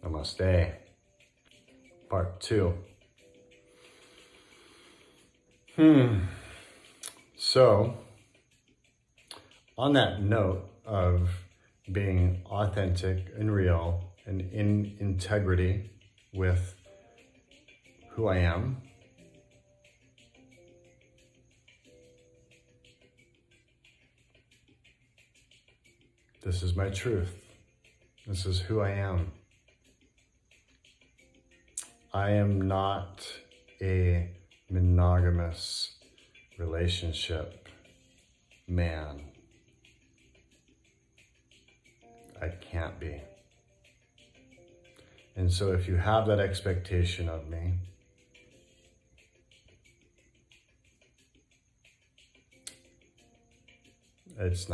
Namaste. Part 2. So, on that note of being authentic and real and in integrity with who I am, this is my truth. This is who I am. I am not a monogamous relationship man. I can't be. And so if you have that expectation of me, it's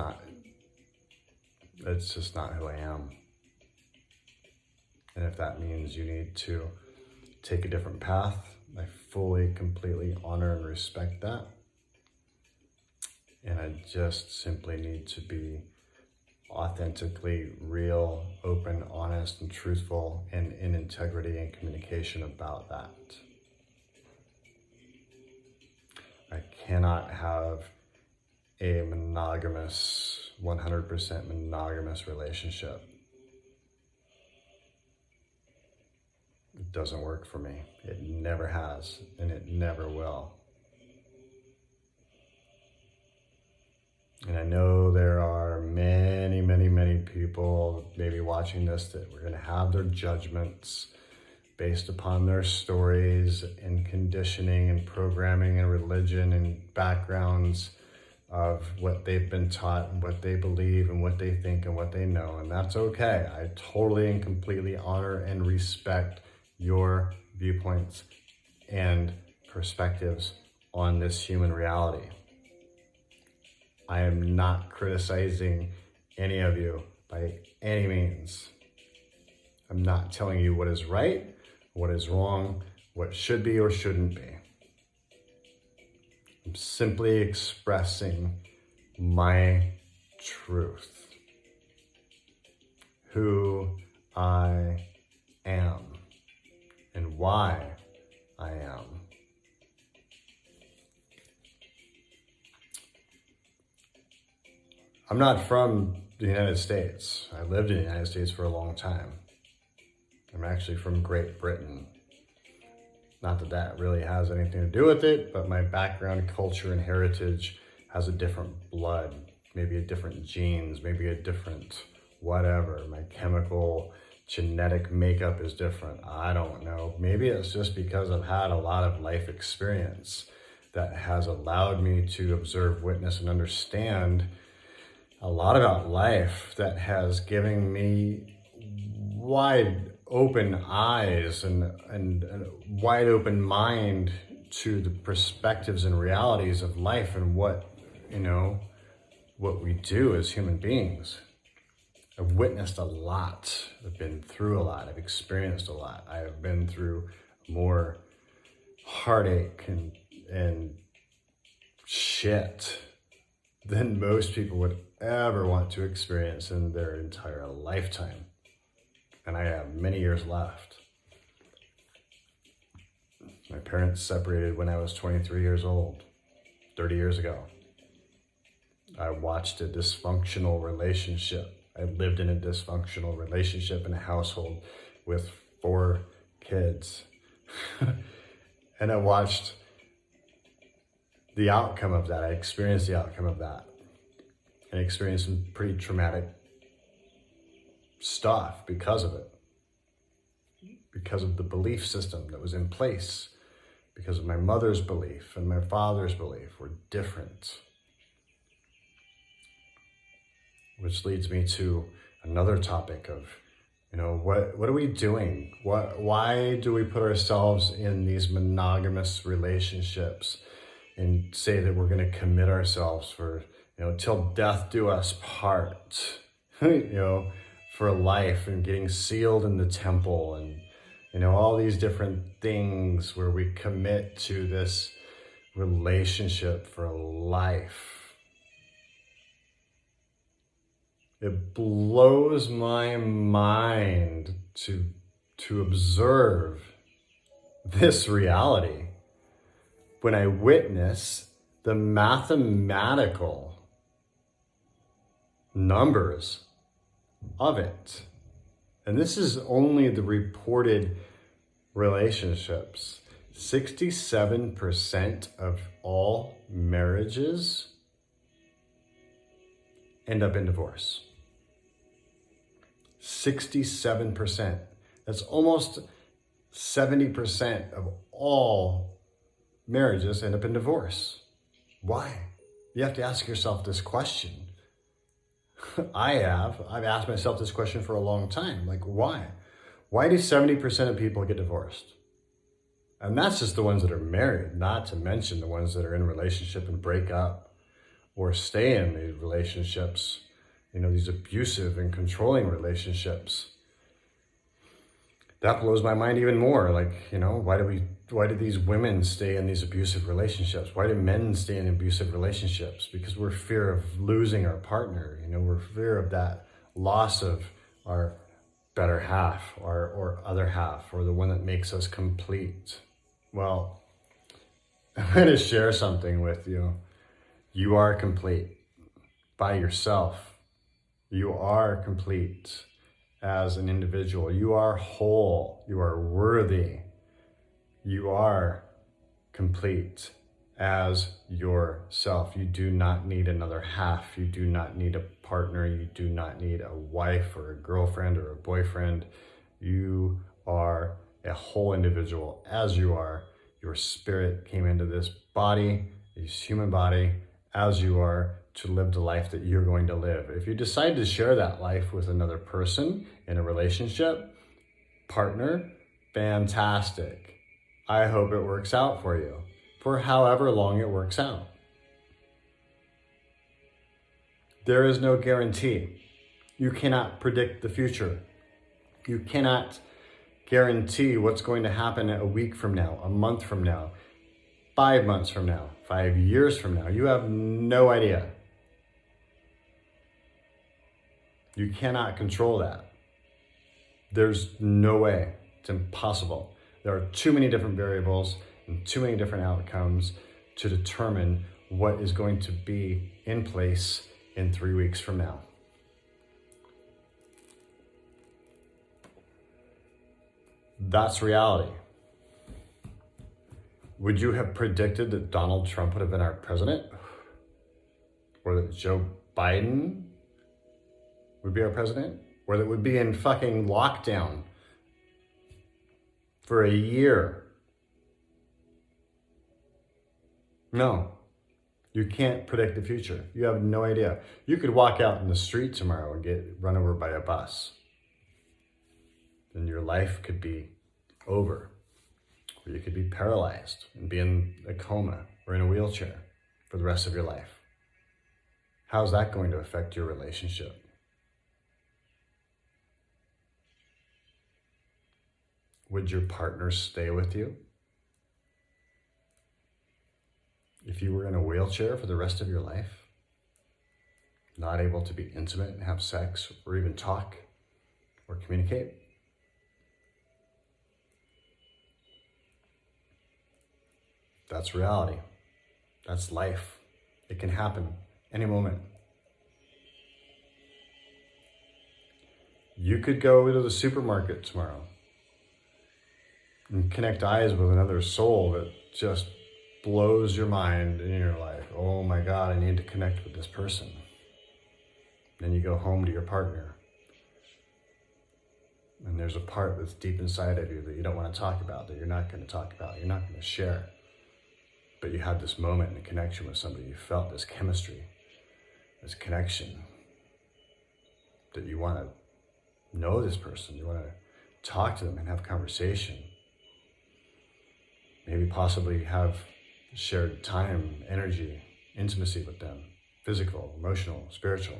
just not who I am. And if that means you need to take a different path, I fully, completely honor and respect that. And I just simply need to be authentically real, open, honest, and truthful, and in integrity and communication about that. I cannot have a monogamous, 100% monogamous relationship. It doesn't work for me. It never has, and it never will. And I know there are many, many, many people maybe watching this that we're going to have their judgments based upon their stories and conditioning and programming and religion and backgrounds of what they've been taught and what they believe and what they think and what they know. And that's okay. I totally and completely honor and respect your viewpoints and perspectives on this human reality. I am not criticizing any of you by any means. I'm not telling you what is right, what is wrong, what should be or shouldn't be. I'm simply expressing my truth, who I am, and why I am. I'm not from the United States. I lived in the United States for a long time. I'm actually from Great Britain. Not that that really has anything to do with it, but my background, culture, and heritage has a different blood, maybe a different genes, maybe a different whatever. My chemical, genetic makeup is different. I don't know. Maybe it's just because I've had a lot of life experience that has allowed me to observe, witness, and understand a lot about life, that has given me wide open eyes and a wide open mind to the perspectives and realities of life and what we do as human beings. I've witnessed a lot. I've been through a lot. I've experienced a lot. I have been through more heartache and shit than most people would ever want to experience in their entire lifetime. And I have many years left. My parents separated when I was 23 years old, 30 years ago. I watched a dysfunctional relationship. I lived in a dysfunctional relationship in a household with 4 kids. And I watched the outcome of that. I experienced the outcome of that. And experienced some pretty traumatic stuff because of it. Because of the belief system that was in place. Because of my mother's belief and my father's belief were different. Which leads me to another topic of, what are we doing? Why do we put ourselves in these monogamous relationships and say that we're going to commit ourselves for, till death do us part, for life, and getting sealed in the temple, and, all these different things where we commit to this relationship for life. It blows my mind to to observe this reality when I witness the mathematical numbers of it. And this is only the reported relationships. 67% of all marriages end up in divorce. 67%. That's almost 70% of all marriages end up in divorce. Why? You have to ask yourself this question. I've asked myself this question for a long time. Like, why? Why do 70% of people get divorced? And that's just the ones that are married, not to mention the ones that are in a relationship and break up or stay in these relationships, these abusive and controlling relationships. That blows my mind even more. Like, why do these women stay in these abusive relationships? Why do men stay in abusive relationships? Because we're fear of losing our partner. We're fear of that loss of our better half or other half, or the one that makes us complete. Well, I'm going to share something with you. You are complete by yourself. You are complete as an individual. You are whole. You are worthy. You are complete as yourself. You do not need another half. You do not need a partner. You do not need a wife or a girlfriend or a boyfriend. You are a whole individual as you are. Your spirit came into this body, this human body, as you are, to live the life that you're going to live. If you decide to share that life with another person in a relationship, partner, fantastic. I hope it works out for you for however long it works out. There is no guarantee. You cannot predict the future. You cannot guarantee what's going to happen a week from now, a month from now, 5 months from now, 5 years from now. You have no idea. You cannot control that. There's no way. It's impossible. There are too many different variables and too many different outcomes to determine what is going to be in place in 3 weeks from now. That's reality. Would you have predicted that Donald Trump would have been our president? Or that Joe Biden would be our president? Or that we'd be in fucking lockdown for a year? No. You can't predict the future. You have no idea. You could walk out in the street tomorrow and get run over by a bus. Then your life could be over. Or you could be paralyzed and be in a coma or in a wheelchair for the rest of your life. How's that going to affect your relationship? Would your partner stay with you if you were in a wheelchair for the rest of your life? Not able to be intimate and have sex or even talk or communicate? That's reality. That's life. It can happen any moment. You could go to the supermarket tomorrow and connect eyes with another soul that just blows your mind, and you're like, oh my God, I need to connect with this person. Then you go home to your partner, and there's a part that's deep inside of you that you don't want to talk about, that you're not going to talk about, you're not going to share. But you had this moment in connection with somebody, you felt this chemistry, this connection, that you want to know this person, you want to talk to them and have conversation. Maybe possibly have shared time, energy, intimacy with them, physical, emotional, spiritual.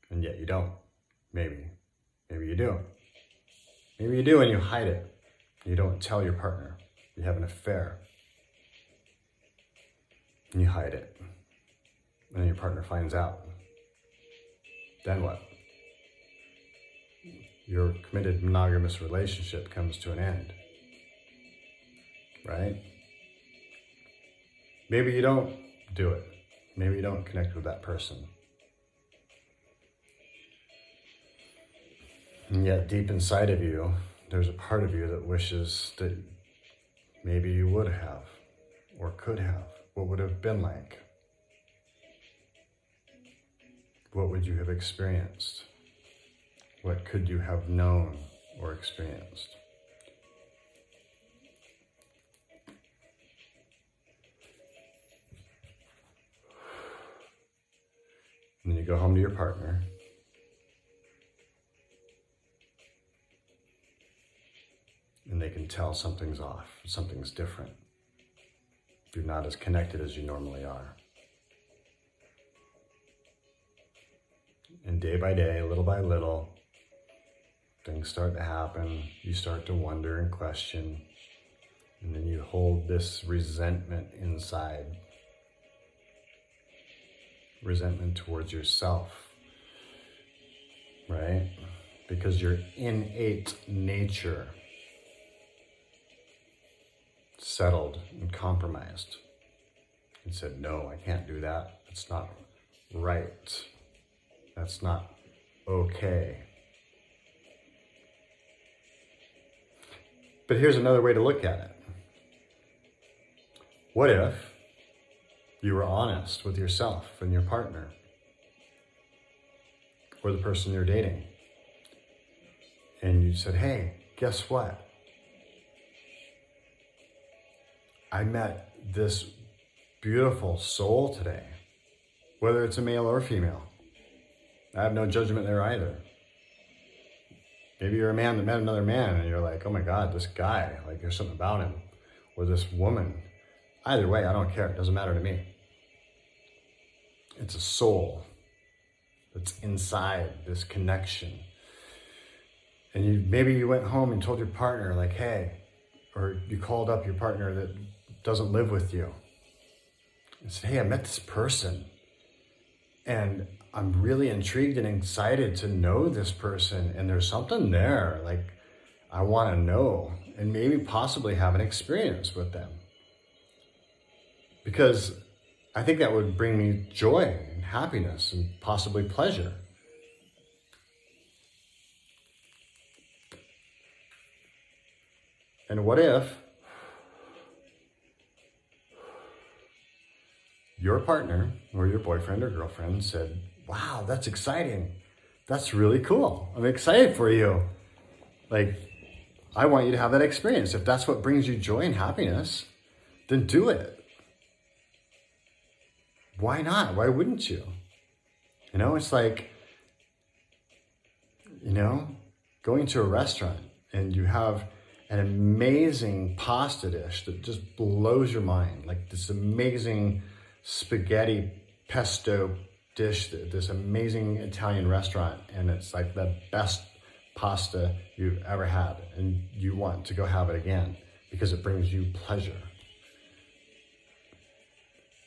And yet you don't. Maybe you do. Maybe you do and you hide it. You don't tell your partner. You have an affair. And you hide it. And then your partner finds out. Then what? your committed monogamous relationship comes to an end, right? Maybe you don't do it. Maybe you don't connect with that person. And yet deep inside of you, there's a part of you that wishes that maybe you would have or could have. What would have been like? What would you have experienced? What could you have known or experienced? And then you go home to your partner. And they can tell something's off, something's different. You're not as connected as you normally are. And day by day, little by little, things start to happen. You start to wonder and question. And then you hold this resentment inside. Resentment towards yourself, right? Because your innate nature settled and compromised and said, no, I can't do that. It's not right. That's not okay. But here's another way to look at it. What if you were honest with yourself and your partner or the person you're dating, and you said, hey, guess what? I met this beautiful soul today, whether it's a male or female. I have no judgment there either. Maybe you're a man that met another man and you're like, oh my God, this guy, like there's something about him, or this woman. Either way, I don't care. It doesn't matter to me. It's a soul that's inside this connection. And maybe you went home and told your partner like, hey, or you called up your partner that doesn't live with you and said, hey, I met this person and I'm really intrigued and excited to know this person, and there's something there, like I want to know and maybe possibly have an experience with them, because I think that would bring me joy and happiness and possibly pleasure. And what if your partner or your boyfriend or girlfriend said, wow, that's exciting. That's really cool. I'm excited for you. Like, I want you to have that experience. If that's what brings you joy and happiness, then do it. Why not? Why wouldn't you? You know, it's like, going to a restaurant and you have an amazing pasta dish that just blows your mind. Like this amazing spaghetti pesto dish, this amazing Italian restaurant, and it's like the best pasta you've ever had, and you want to go have it again because it brings you pleasure.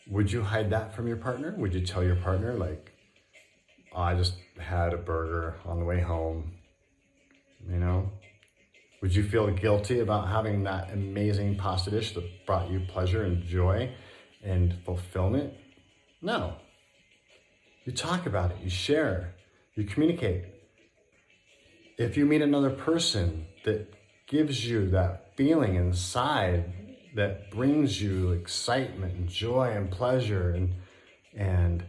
Would you hide that from your partner? Would you tell your partner like, oh, I just had a burger on the way home, Would you feel guilty about having that amazing pasta dish that brought you pleasure and joy and fulfillment? No. You talk about it, you share, you communicate. If you meet another person that gives you that feeling inside that brings you excitement and joy and pleasure and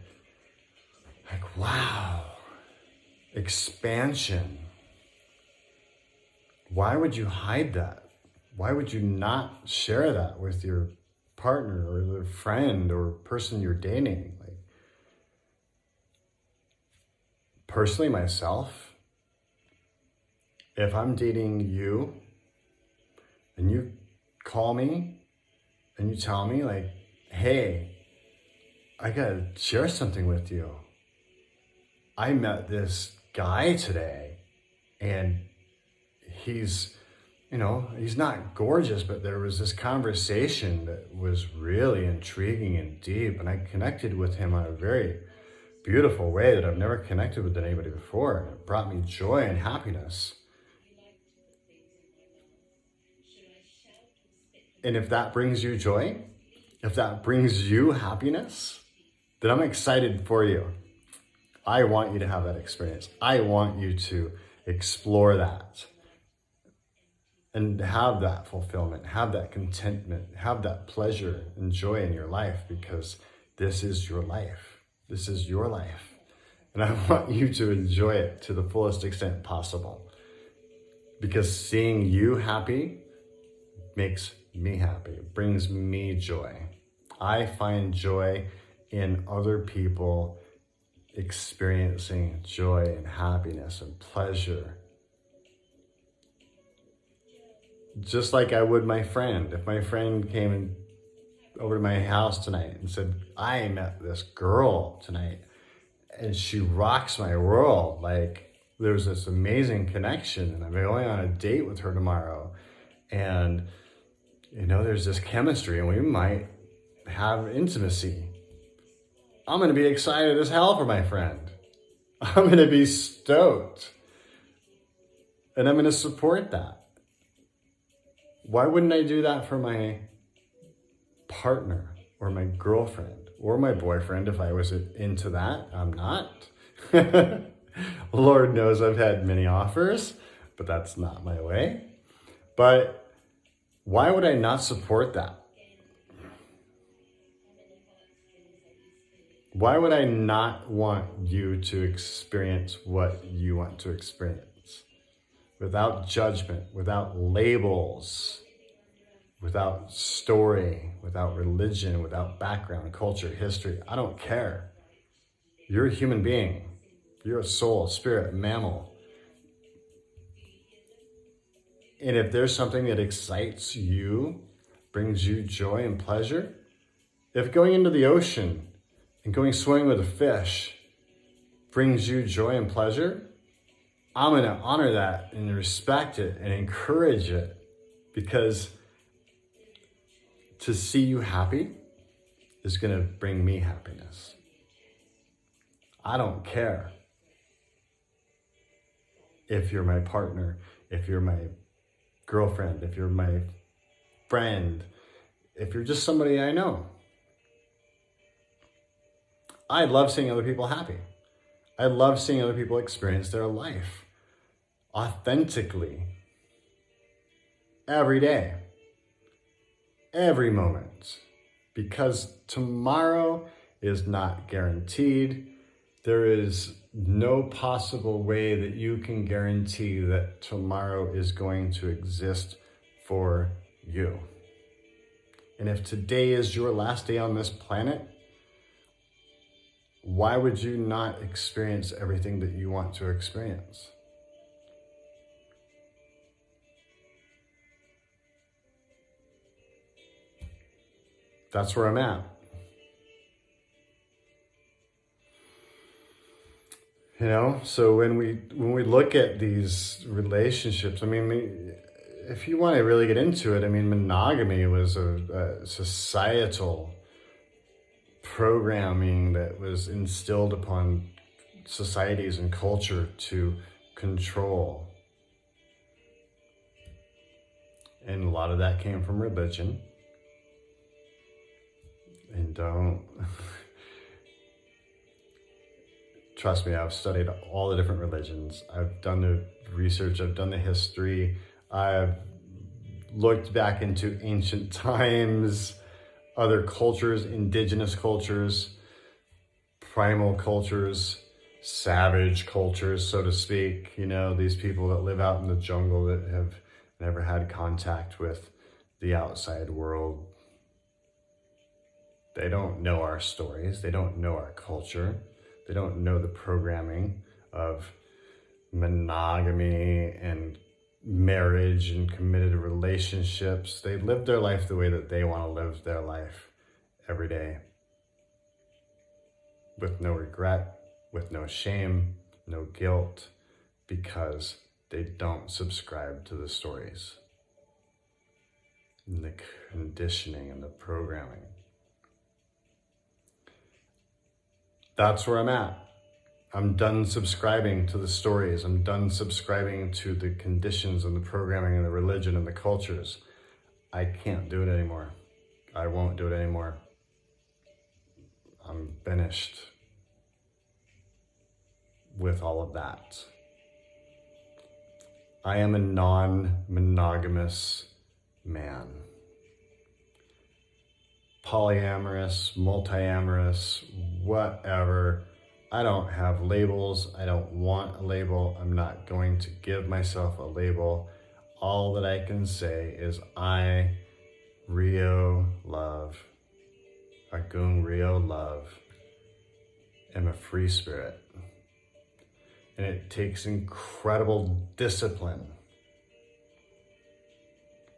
like, wow, expansion. Why would you hide that? Why would you not share that with your partner or your friend or person you're dating? Like, personally, myself, if I'm dating you and you call me and you tell me like, hey, I gotta share something with you. I met this guy today and he's not gorgeous, but there was this conversation that was really intriguing and deep, and I connected with him on a very beautiful way that I've never connected with anybody before, and it brought me joy and happiness. And if that brings you joy, if that brings you happiness, then I'm excited for you. I want you to have that experience. I want you to explore that and have that fulfillment, have that contentment, have that pleasure and joy in your life, because this is your life. This is your life. And I want you to enjoy it to the fullest extent possible, because seeing you happy makes me happy. It brings me joy. I find joy in other people experiencing joy and happiness and pleasure. Just like I would my friend. If my friend came over to my house tonight and said, I met this girl tonight and she rocks my world. Like, there's this amazing connection and I'm going on a date with her tomorrow. And, there's this chemistry and we might have intimacy. I'm going to be excited as hell for my friend. I'm going to be stoked. And I'm going to support that. Why wouldn't I do that for my partner or my girlfriend or my boyfriend if I was into that? I'm not. Lord knows I've had many offers, but that's not my way. But why would I not support that? Why would I not want you to experience what you want to experience? Without judgment, without labels, without story, without religion, without background, culture, history. I don't care. You're a human being. You're a soul, spirit, mammal. And if there's something that excites you, brings you joy and pleasure, if going into the ocean and going swimming with a fish brings you joy and pleasure, I'm going to honor that and respect it and encourage it, because to see you happy is going to bring me happiness. I don't care if you're my partner, if you're my girlfriend, if you're my friend, if you're just somebody I know. I love seeing other people happy. I love seeing other people experience their life authentically every day, every moment, because tomorrow is not guaranteed. There is no possible way that you can guarantee that tomorrow is going to exist for you. And if today is your last day on this planet, why would you not experience everything that you want to experience? That's where I'm at. So when we look at these relationships, if you want to really get into it, monogamy was a societal programming that was instilled upon societies and culture to control. And a lot of that came from religion. And trust me, I've studied all the different religions. I've done the research, I've done the history, I've looked back into ancient times, other cultures, indigenous cultures, primal cultures, savage cultures, so to speak. These people that live out in the jungle that have never had contact with the outside world. They don't know our stories. They don't know our culture. They don't know the programming of monogamy and marriage and committed relationships. They live their life the way that they want to live their life every day, with no regret, with no shame, no guilt, because they don't subscribe to the stories and the conditioning and the programming. That's where I'm at. I'm done subscribing to the stories. I'm done subscribing to the conditions and the programming and the religion and the cultures. I can't do it anymore. I won't do it anymore. I'm finished with all of that. I am a non-monogamous man. Polyamorous, multiamorous, whatever. I don't have labels. I don't want a label. I'm not going to give myself a label. All that I can say is I, Rio Love, Agung Rio Love, am a free spirit. And it takes incredible discipline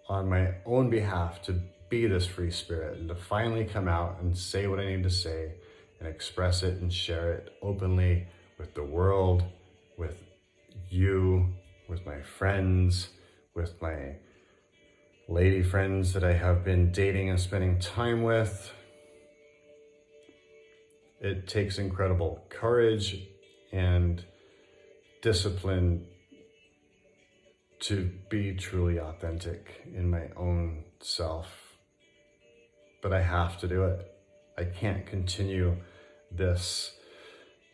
on my own behalf to be this free spirit and to finally come out and say what I need to say and express it and share it openly with the world, with you, with my friends, with my lady friends that I have been dating and spending time with. It takes incredible courage and discipline to be truly authentic in my own self. But I have to do it. I can't continue this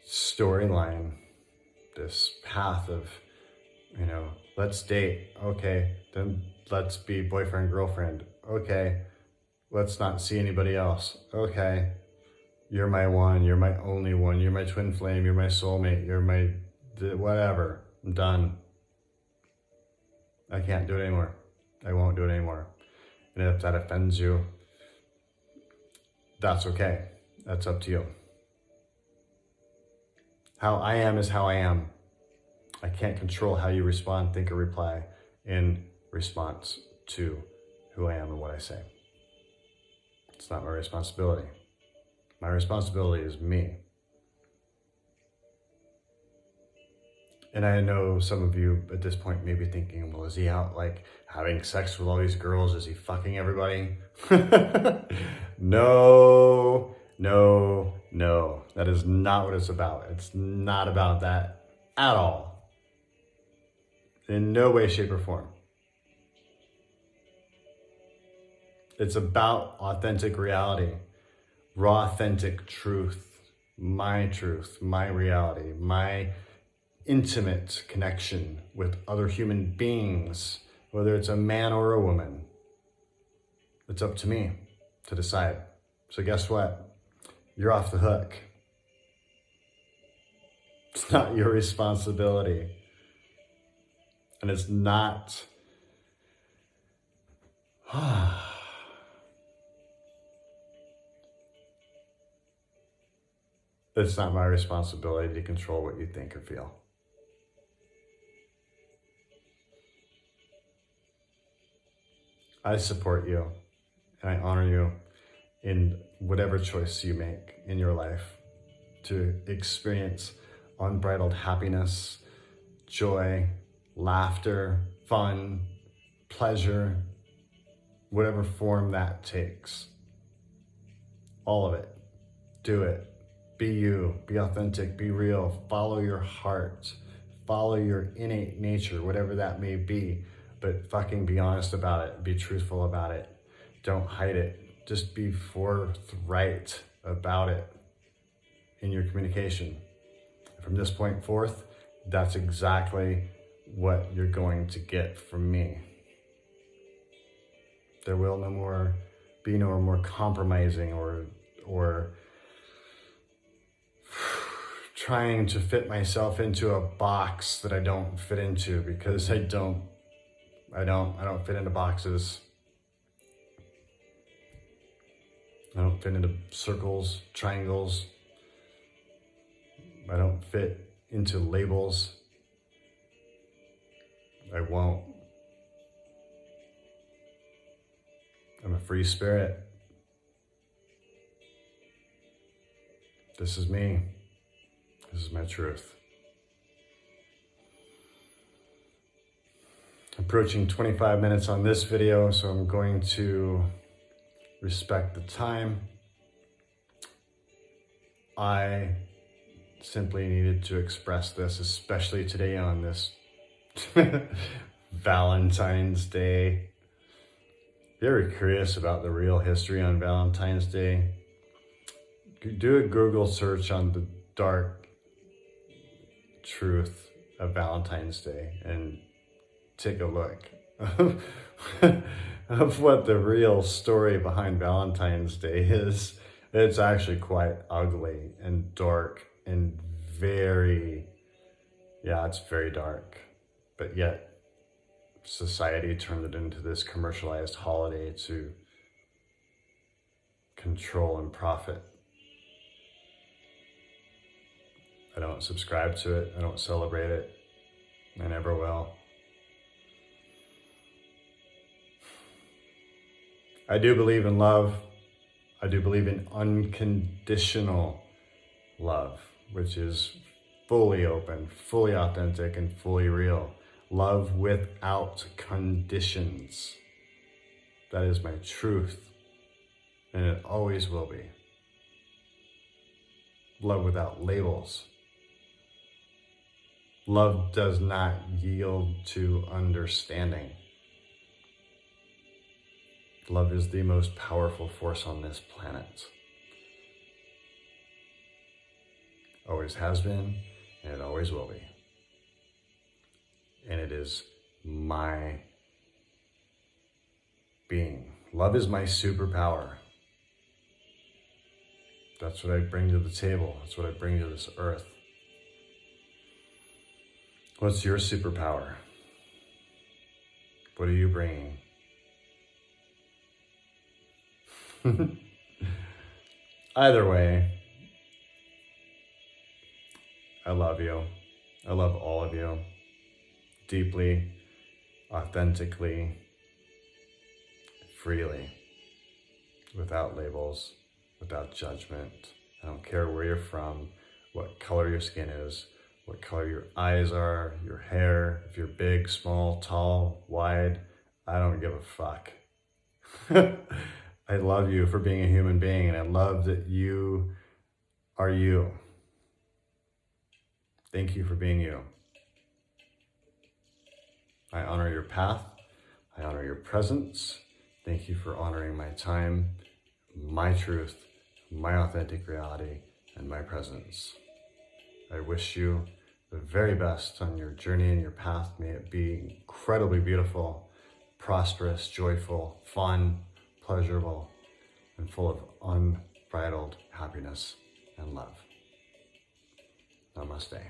storyline, this path of, let's date. Okay, then let's be boyfriend, girlfriend. Okay, let's not see anybody else. Okay, you're my one, you're my only one, you're my twin flame, you're my soulmate, you're my whatever. I'm done. I can't do it anymore. I won't do it anymore. And if that offends you, that's okay. That's up to you. How I am is how I am. I can't control how you respond, think, or reply in response to who I am and what I say. It's not my responsibility. My responsibility is me. And I know some of you at this point may be thinking, well, is he out like having sex with all these girls? Is he fucking everybody? No. That is not what it's about. It's not about that at all. In no way, shape, or form. It's about authentic reality, raw, authentic truth, my reality, my intimate connection with other human beings, whether it's a man or a woman. It's up to me to decide. So guess what? You're off the hook. It's not your responsibility. And it's not... It's not my responsibility to control what you think or feel. I support you and I honor you in whatever choice you make in your life to experience unbridled happiness, joy, laughter, fun, pleasure, whatever form that takes. All of it. Do it. Be you. Be authentic. Be real. Follow your heart. Follow your innate nature, whatever that may be. But fucking be honest about it. Be truthful about it. Don't hide it. Just be forthright about it in your communication. From this point forth, that's exactly what you're going to get from me. There will be no more compromising or trying to fit myself into a box that I don't fit into, because I don't fit into boxes. I don't fit into circles, triangles. I don't fit into labels. I won't. I'm a free spirit. This is me. This is my truth. Approaching 25 minutes on this video, so I'm going to respect the time. I simply needed to express this, especially today on this Valentine's Day. If you're ever curious about the real history on Valentine's Day, do a Google search on the dark truth of Valentine's Day and take a look of what the real story behind Valentine's Day is. It's actually quite ugly and dark and it's very dark. But yet, society turned it into this commercialized holiday to control and profit. I don't subscribe to it. I don't celebrate it. I never will. I do believe in love. I do believe in unconditional love, which is fully open, fully authentic, and fully real. Love without conditions. That is my truth, and it always will be. Love without labels. Love does not yield to understanding. Love is the most powerful force on this planet. Always has been, and it always will be. And it is my being. Love is my superpower. That's what I bring to the table. That's what I bring to this earth. What's your superpower? What are you bringing? Either way, I love you. I love all of you. Deeply, authentically, freely, without labels, without judgment. I don't care where you're from, what color your skin is, what color your eyes are, your hair, if you're big, small, tall, wide, I don't give a fuck. I love you for being a human being, and I love that you are you. Thank you for being you. I honor your path. I honor your presence. Thank you for honoring my time, my truth, my authentic reality, and my presence. I wish you the very best on your journey and your path. May it be incredibly beautiful, prosperous, joyful, fun, pleasurable, and full of unbridled happiness and love. Namaste.